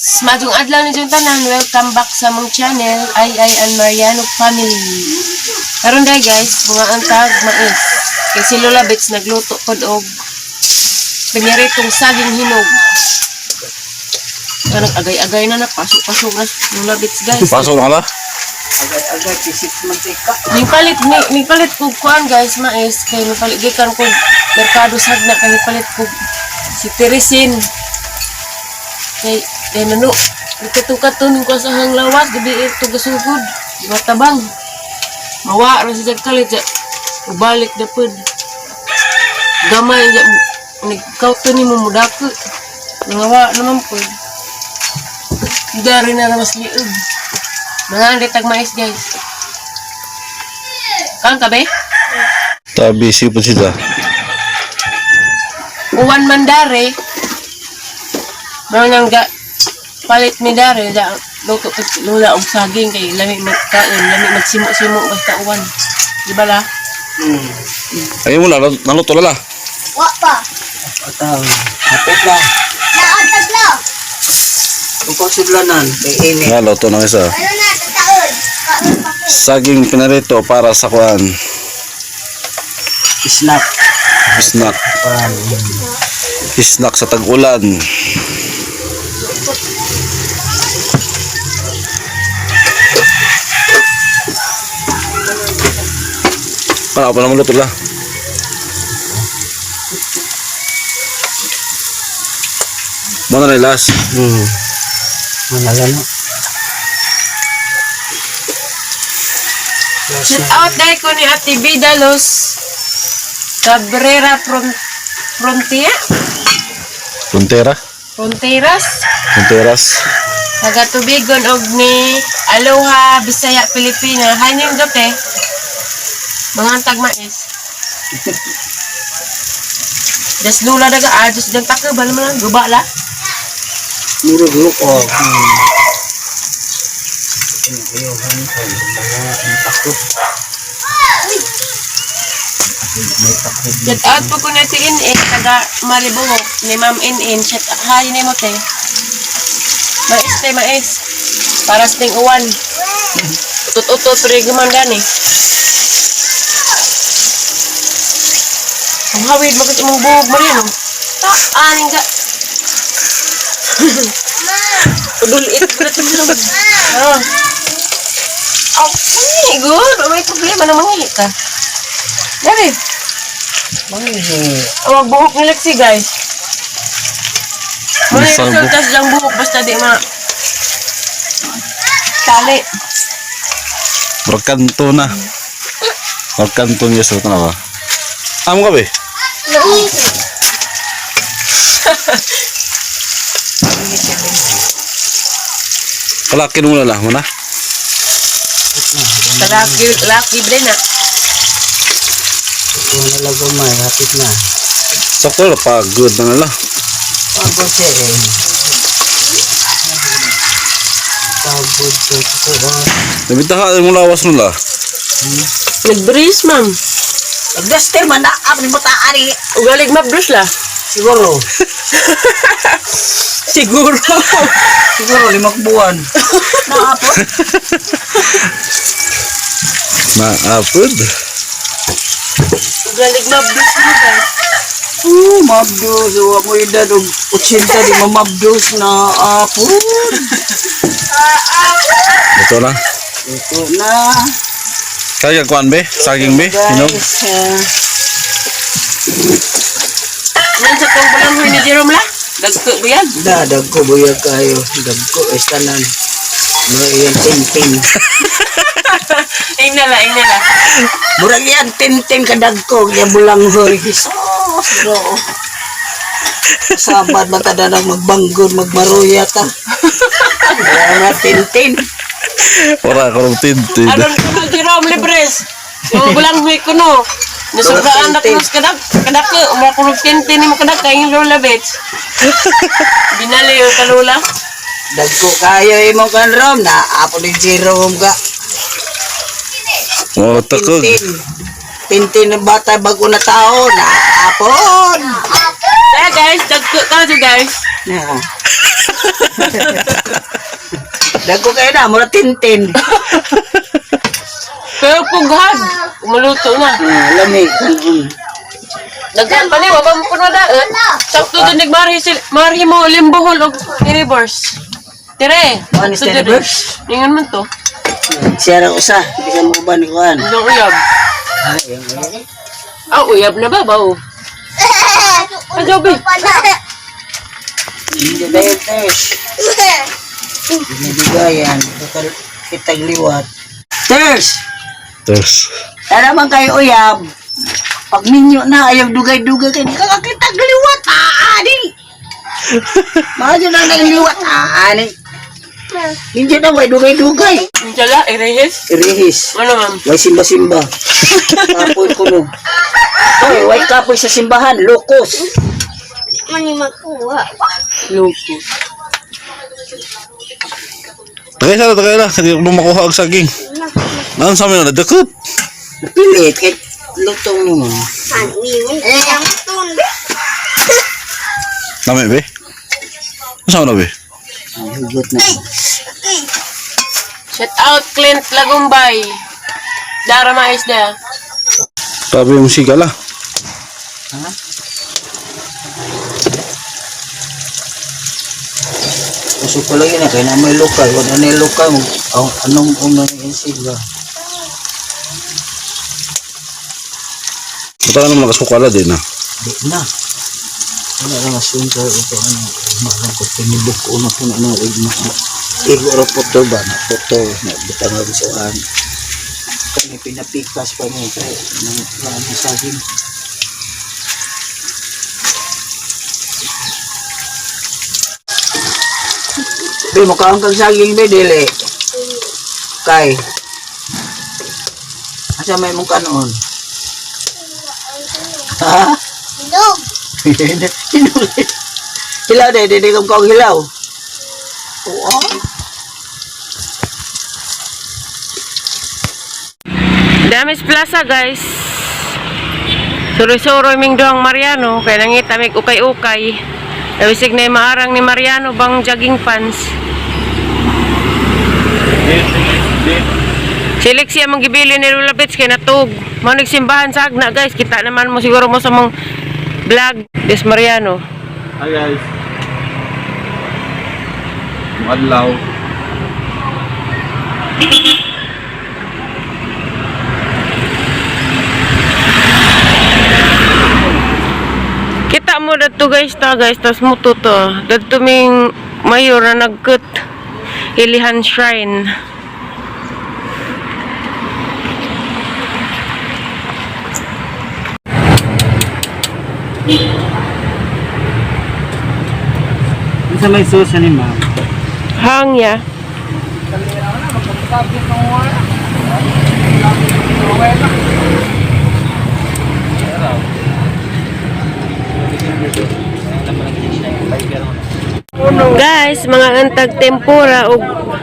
Madung adlaw ni tanan, welcome back sa mong channel, Ay and Mariano Family. Karon day guys, mga antag mais. Kay si Lola Bets nagluto pod og pinyaritong saging hinog. Kanang agay-agay na pasok-pasok na Lola Bets guys. Pasok na ba? Agad-agad isip mantika. Ning palit ko kuan guys mais kay nipalit gikan ko merkado sagna kay nipalit ko si Teresin. Kay nano itutukaton ko sa hang lawas gabi ito gasugod matabang mawa ra sa kalit balik dapod gamay ja nagkauto ni mo mudako ngawa naman po dari na mas liog mga detag mais guys kan kabe Tabi sipot sila. uwan mandare mga nga palit mi dare da luto ko lula og saging kay lami magkaon lami magsimo-simo basta uwan di ba la Ayun mo na, naluto na la. Wa pa. Ataw. Hapit lang. Naantag lang. Kung pasidlanan, may ini. Naluto na isa. Ano na, tataon. Kaon pa ko. Saging pinarito para sa kuan. Snack. Snack. Pan. Snack sa tag-ulan. Ano pa naman luto la? Mana na ilas? Manalan. shout out dai ko ni Ate Vidalos Cabrera Frontier Frontera? Fronteras Fronteras? Nagatubigon og ni Aloha Bisaya Pilipina haning dote mga antag mais das lula daga adus dan takal bal man guba la Murug-luk o. shout out po ko na si In taga Maribungok ni Ma'am In shout hi ni mo te mais para sa ting uwan utot-utot pre gumanda ni ang hawid bakit imong buhok mo rin aning ka udulit ko na tumulong ay good may problema na mangihi ka dari ang buhok ni Lexi guys muna yung resultas lang buhok basta di ma tali Berkanto na. Berkanto niya sa na ba? Amo ka be? Kalakin mo na lang mo na. laki bre na Kung nalago may, hapit na. Sakto na pagod na nala. Pagod siya eh. Pagod siya. Nabitahan mo lawas mo la. nag-breeze ma'am Nagdaster man na, apin mo taari. ugalig ma-brush la Siguro. siguro Siguro, 5 buwan. Naapot. Naapod. ugalig ma-brush mo guys Mabdos. Huwag mo edad. 80 di mamabdos na apot. Ito na. Ito na. Kaya kuan be? Saging be? Hinog? yan sa tong balanghoy ni Jerome la dagko ba yan Dadag ko buyag kayo. Dagko estanan. Murag yan tintin. inala Murag yan tintin kadagko. Yan bulanghoy. Sos bro. Sabat matada nang magbanggod magmaruya ta. Wala tintin. Wala ko ng tintin. aron ko na Jerome libres yung balanghoy ko no nasugaan na ko kadak umra ko ng tintin ni mo kadak kay Lola Bets binali yung kalula Dagko kayo imo kan rom na apo ni Jerome ka. Oh, takog. Tintin ng bata bago na tao na apon. guys, dagko ka guys. Yeah. Dago kayo na, mura tintin. Pero pughad. Maluto na. Lami. Daghan pa ni, wabang mo puno daan. Sakto doon marhi mo limbohol o reverse. Tire. Ano is reverse? Ingan man to. Siya ra usa, hindi ka mo ba ni Juan? Ang uyab. Uyab na ba ba? Adobe. Hindi dahil Ters. Binibigayan. Kitag liwat. Ters! Terus. Naman kayo uyab. Pag ninyo na ayaw dugay-dugay kayo, kakakitag liwat. Ani! Mahal na liwat. Ani! Hindi na may dugay-dugay. Ang tala, irehis. Irihis. Ano ma'am? May simba-simba. Kapoy ko no. Ay, white kapoy sa simbahan. Lokos. Mani makuha. Lupo. Tagay sa tagay na. Hindi ko makuha ang saging. Naan sa amin na nadakot. Napilit. Kahit lutong mo. Ani, ang tunde. Nami be. Saan na be? Hugot na. Shout out Clint Lagumbay. Dara mais na. Sabi yung musika la. Gusto ko lang yun kaya na may lokal. Huwag na may lokal. Anong unang insigla? Ito ka naman nakasukala din ah. Di na. Wala na masunta ito. Malang ko pinibok ko na po na igoro foto ba na foto na butang na gustuhan. Kaya pinapikas pa mo kaya nang saging. Be mukha kang saging be dili. Kay. Asa may mong kanon? Ha? Dog. Hilaw deh, dede kau hilaw. Oh. Damis Plaza guys. Suro-suro ming doang Mariano. Kaya nangita may ukay-ukay. Nawisig na yung maarang ni Mariano bang jogging pants. Silik siya mong gibili ni Lula Bits kaya natug. Manig simbahan sa agna guys. Kita naman mo siguro mo sa mong vlog. Des Mariano. Hi guys. Madlaw. Kita mo dito guys ta guys. Tas mo to. Dito ming mayor na nagkut. Ilihan Shrine. Sa may sauce ni ma'am. Hangya. Guys, mga antag tempura o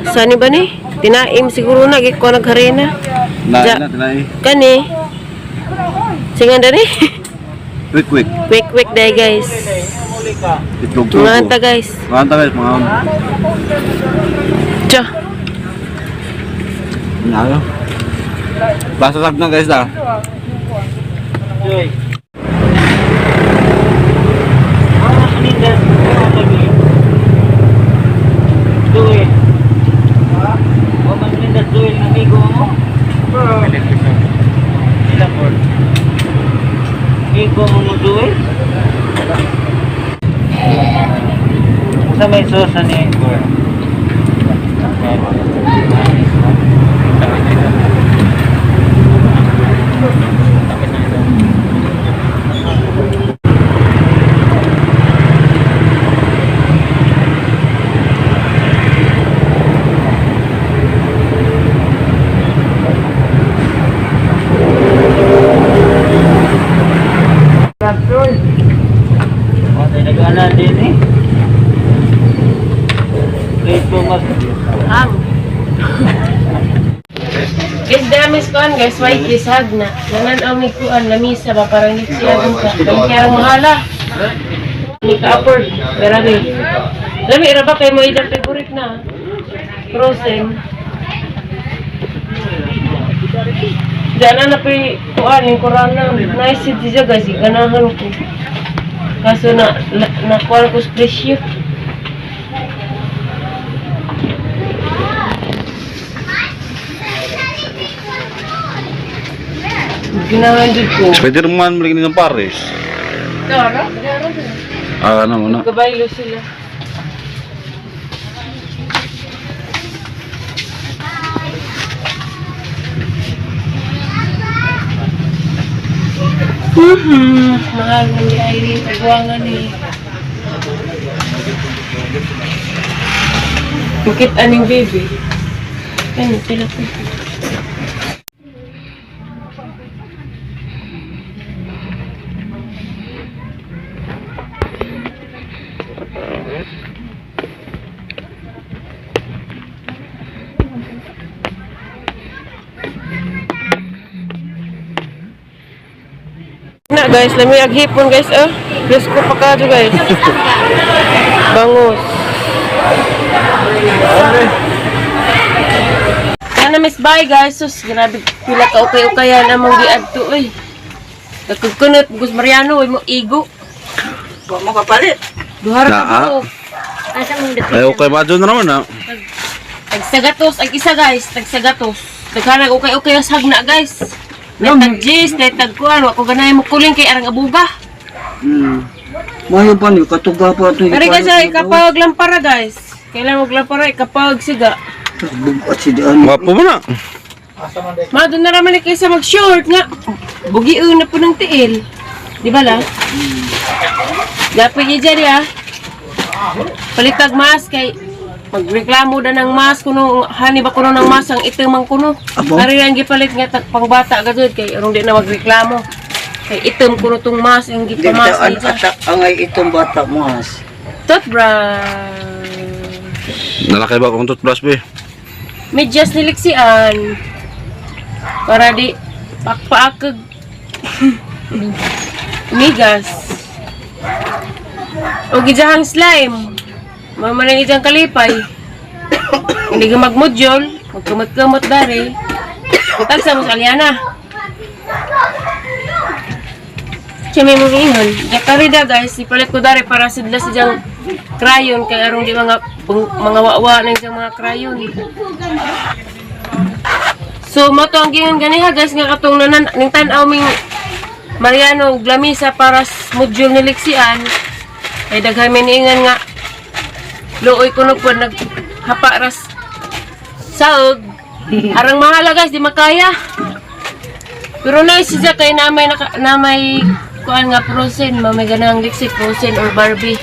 sani ba ni? Tinaim siguro na giko nagharina. Ja- Kani. Singan dani. Quick. Quick day guys. Itlog Mga antag guys. Mga guys, mga Cha. Nalo. Basta sag na guys da. Joy. Sa may sauce ni nag-anan din eh. Ito mas Ang. Guys, damis kuan guys, white isag na. Nanan ang may kuan lamisa ba parang nitsiyag ka. Kaya mahala. Ni ka-upward. Grabe. Lami ra ba kay mo idang favorite na? Frozen. Diyan na pa kuan yung corona. Nice siya guys, ganahan ko. Kaso nakuha ko sa presyo. Ginahan din ko. Spider-Man balik ng Paris. Dara? Ah, ano mo na. Kabaylo sila. Mahal mo ni Irene. Pagwangan eh. Bakit aning baby? Ano, pila ko. Na guys, lami aghipon guys, oh. Plus ko pa kadyo guys. Bangus. Yan na miss bye guys. Sus, grabe pila ka ukay-ukayan among giadto oy. Nagkukunot Gus Mariano oy mo igo. Wa mo kapalit. Duhar Naa. ka buok. Asa mong dapit? Ay, okay, madyo na naman na. Tagsagatos, ang isa guys, tagsagatos. Daghanag ukay-ukay sa hagna guys. Netag Jis, netag kuan, wa ko ganay mo kuling kay arang abuga. Mayo pa ni katuga pa to. Kari guys, ay kapag lampara guys. Kailan mo lampara kapag siga. Bugat si daan. Wapo mo na. Doon na raman kaysa mag-short nga. Bugiun na po ng tiil. Di ba lang? Dapat niya dyan ya. Palitag mas kay magreklamo na ng mas kuno hani ba kuno ng mas ang itim ang kuno. Ari ang gipalit nga pangbata gadud kay arong di na magreklamo. Kay itim kuno tong mas ang gipamas ni dyan. Ang ay itong bata mas. Toothbrush. Nalakay ba kung toothbrush be? Medyas niliksian. Para di pakpaakag. Migas. O gidahang slime. Mamalang itang kalipay. Hindi ka magmodyol. Magkamot-kamot dari. Tagsa mo sa Aliana. Siya may mga ingon. Jakarida guys. Ipalit ko dari para sidla sa diyang crayon. Kaya arong di mga wawa na yung mga crayon. So, mato ang gingan ganiha guys. Nga katong ning tanaw ming Mariano glamisa para modyol niliksian. Ay daghay miniingan nga looy ko po naghapa ras saog. Arang mahala guys, di makaya. Pero nice siya kay namay kuan nga frozen, mamay ganang liksi frozen or Barbie.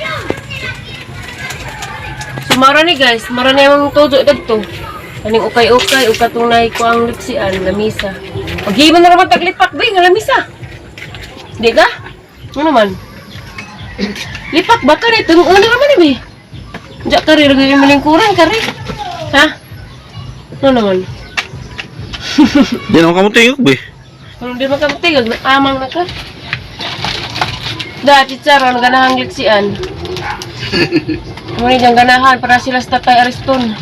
So marani guys, marani ang todo dagto. Kaning ukay-ukay ug katong nay ko ang liksian lamisa. Paghimo na naman taglipak ba nga lamisa. Di ka? Ano naman? Lipak ba ka rin? Tungo na naman eh, be. Diyak ka rin, lagay yung malingkuran ka rin. Ha? Ano naman? Di naman kamutingog be. Kung di makamutigag, amang na ka. Dati tsara, ganahang liksian. Ngunit yung ganahan, para sila sa Tatay Ariston.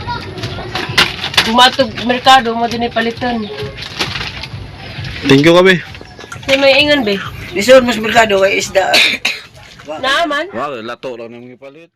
Bumatog merkado, mo din ipalitan. Thank you ka be. Kasi may ingan, be. Lisod mas merkado kay isda. Naaman? Wow, lato lang nang ipalit.